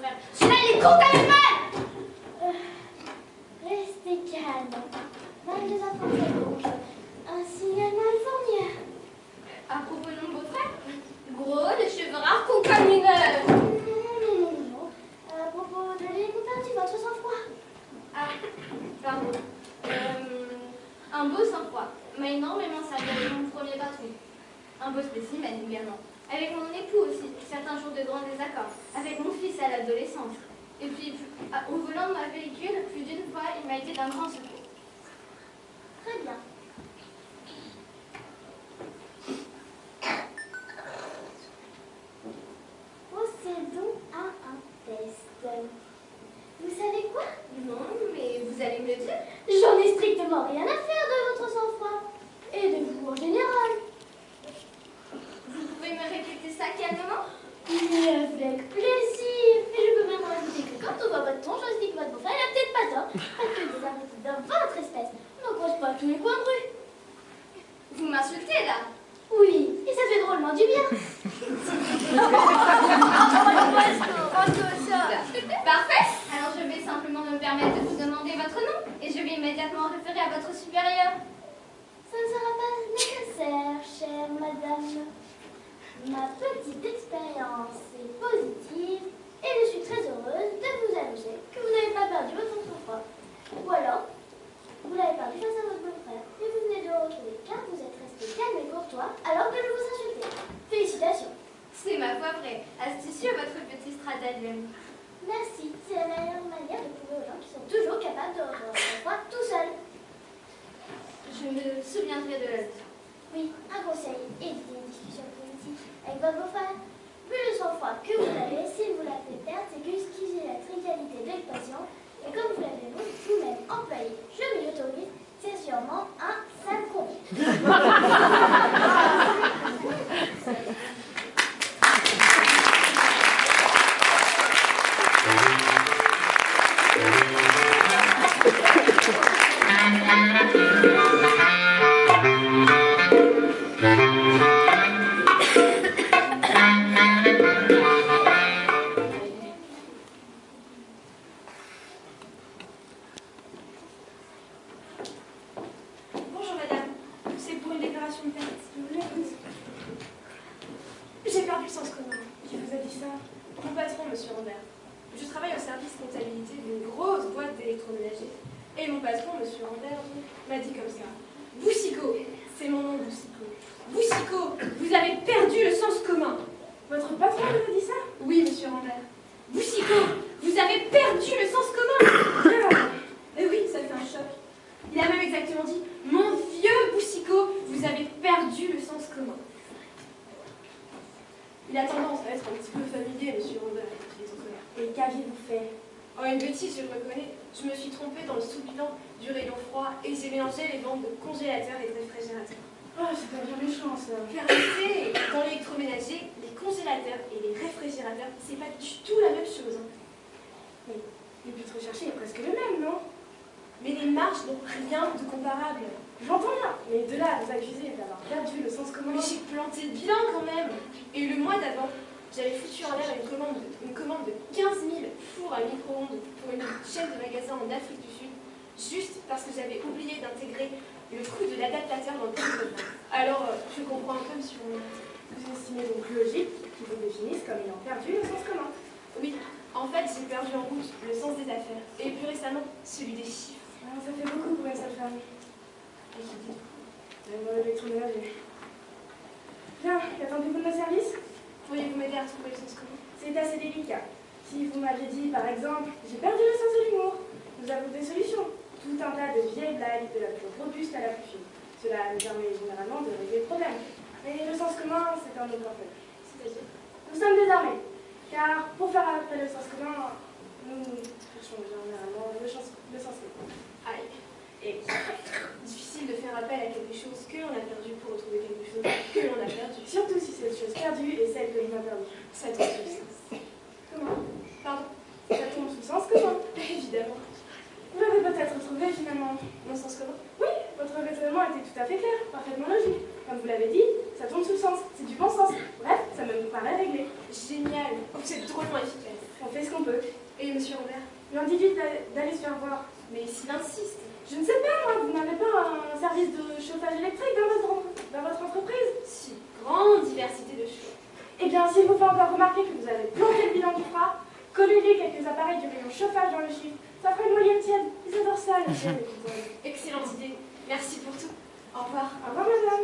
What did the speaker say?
faire. Je vais les téléphone. Restez calme. 22h37 donc. Un signal malveillant. À propos de mon beau-frère, gros, de cheveux rares qu'on comme une heure. Non. À propos de l'hémopathe, votre sang-froid. Ah, pardon. Un beau sang-froid m'a énormément servi avec mon premier patron. Un beau spécimen également. Avec mon époux aussi, certains jours de grands désaccords. Avec mon fils à l'adolescence. Et puis, au volant de ma véhicule, plus d'une fois, il m'a été d'un grand secours. Très bien. Procédons à un test. Vous savez quoi? Non, mais vous allez me le dire? J'en ai strictement rien à faire de votre sang-froid. Et de vous en général. Vous pouvez me répéter ça calmement? Mais avec plaisir. Et je peux même rajouter que quand on voit votre ton, je dis que votre beau-frère n'a peut-être pas tort. Parce que des abrutis de votre espèce n'en croisent pas tous les coins de rue. Vous m'insultez là? Oui, et ça fait drôlement du bien. Parfait. Alors je vais simplement me permettre de vous demander votre nom et je vais immédiatement référer à votre supérieur. Ça ne sera pas nécessaire, chère madame. Ma petite expérience est positive et je suis très heureuse de vous annoncer que vous n'avez pas perdu votre sang-froid. Ou alors, vous l'avez perdu face à votre beau-frère et vous venez de le retrouver car vous êtes resté calme et courtois alors que je vous insultais. Félicitations. C'est ma foi vrai. Astucieux votre petit stratagème. Merci, c'est la meilleure manière de prouver aux gens qui sont toujours capables de retrouver leur sang-froid tout seuls. Je me souviendrai de la leçon. Oui, un conseil, évitez une discussion politique avec votre beau-frère. Plus le sang-froid que vous avez, s'il vous l'a fait perdre, c'est qu'excusez la trivialité de l'expression, et comme vous l'avez vous-même employé, je m'y autorise, c'est sûrement un sale con. Bonjour madame, c'est pour une déclaration de perte. J'ai perdu le sens commun. Qui vous a dit ça? Mon patron, monsieur Rambert. Je travaille au service comptabilité d'une grosse boîte d'électroménager. Et mon patron, monsieur Rambert, m'a dit comme ça. Boussico, c'est mon nom, Boussico. Boussico, vous avez perdu le sens commun. Votre patron vous a dit ça? Oui, monsieur Rambert. Boussico, vous avez perdu le sens commun. Et oui, ça fait un choc. Il a même exactement dit, mon vieux Boussico, vous avez perdu le sens commun. Il a tendance à être un petit peu familier, monsieur Rambert, avec les sens. Et qu'aviez-vous fait? Oh, une bêtise, je le reconnais. Je me suis trompée dans le sous-bilan du rayon froid et j'ai mélangé les ventes de congélateurs et de réfrigérateurs. Oh, c'est pas bien méchant, ça. Car rester dans l'électroménager, les congélateurs et les réfrigérateurs, c'est pas du tout la même chose. Mais le but recherché est presque le même, non? Mais les marges n'ont rien de comparable. J'entends bien, mais de là à vous accuser d'avoir perdu le sens commun. Mais j'ai planté le bilan quand même. Et le mois d'avant, j'avais foutu en l'air une commande de 15 000 fours à micro-ondes pour une chaîne de magasins en Afrique du Sud, juste parce que j'avais oublié d'intégrer le coût de l'adaptateur dans le prix de vente. Alors, je comprends un peu, monsieur. Vous estimez donc logique qu'ils vous définissent comme ayant perdu le sens commun? Oui, en fait, j'ai perdu en route le sens des affaires, et plus récemment, celui des chiffres. Ah, ça fait beaucoup pour une seule femme. Et qui dit, même dans l'électroménager. Bien, qu'attendez-vous de nos services? Pourriez-vous m'aider à trouver le sens commun? C'est assez délicat. Si vous m'aviez dit, par exemple, j'ai perdu le sens de l'humour, nous avons des solutions. Tout un tas de vieilles blagues, de la plus robuste à la plus fine. Cela nous permet généralement de régler le problème. Mais le sens commun, c'est un autre affaire. C'est-à-dire, nous sommes désarmés. Car pour faire appel au sens commun, nous cherchons généralement le sens commun. Aïe. Et difficile de faire appel à quelque chose que l'on a perdu pour retrouver quelque chose que l'on a perdu. Surtout si cette chose perdue est celle que l'on a perdue. Ça tombe sous le sens. Comment? Pardon? Ça tombe sous le sens commun. Évidemment. Vous l'avez peut-être retrouvé finalement. Mon sens commun? Oui, votre raisonnement était tout à fait clair, parfaitement logique. Comme vous l'avez dit, ça tombe sous le sens. C'est du bon sens. Bref, ça me paraît réglé. Génial. c'est drôlement efficace. On fait ce qu'on peut. Et monsieur Robert? Lui en dit vite d'aller se faire voir. Mais s'il insiste. Je ne sais pas, moi, vous n'avez pas un service de chauffage électrique dans votre entreprise? Si, grande diversité de choix. Eh bien, s'il vous fait encore remarquer que vous avez planté le bilan du froid, collez-lui quelques appareils du rayon chauffage dans le chiffre. Ça fera une moyenne tiède. Ils adorent ça, les chiens. Excellente idée. Merci pour tout. Au revoir. Au revoir, madame.